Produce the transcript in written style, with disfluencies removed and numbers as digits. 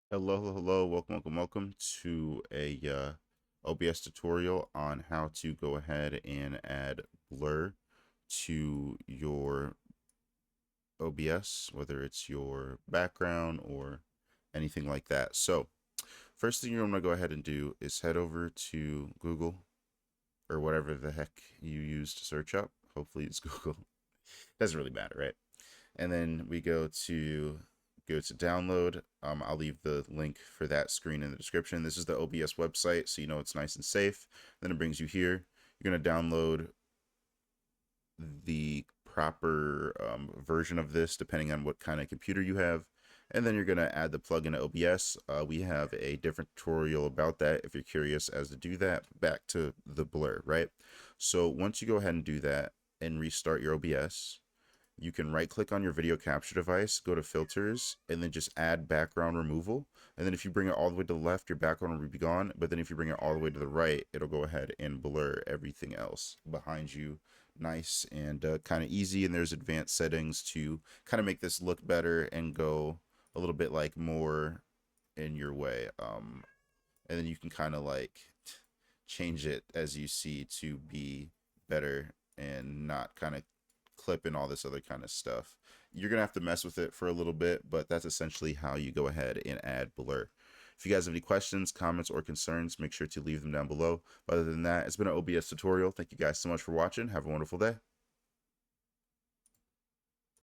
Hello, welcome to a OBS tutorial on how to go ahead and add blur to your OBS, whether it's your background or anything like that. So, first thing you're going to go ahead and do is head over to Google or whatever the heck you use to search up. Hopefully it's Google. Doesn't really matter, right? And then we go to download. I'll leave the link for that screen in the description. This is the OBS website, so you know it's nice and safe. Then it brings you here. You're going to download the proper version of this depending on what kind of computer you have. And then you're going to add the plugin to OBS. We have a different tutorial about that if you're curious as to do that. Back to the blur, right? So once you go ahead and do that and restart your OBS, you can right click on your video capture device, go to filters, and then just add background removal. And then if you bring it all the way to the left, your background will be gone. But then if you bring it all the way to the right, it'll go ahead and blur everything else behind you. Nice and kind of easy. And there's advanced settings to kind of make this look better and go a little bit like more in your way. And then you can kind of like change it as you see to be better and not kind of clip and all this other kind of stuff. You're gonna have to mess with it for a little bit, but that's essentially how you go ahead and add blur. If you guys have any questions, comments, or concerns, make sure to leave them down below. But other than that, it's been an OBS tutorial. Thank you guys so much for watching. Have a wonderful day.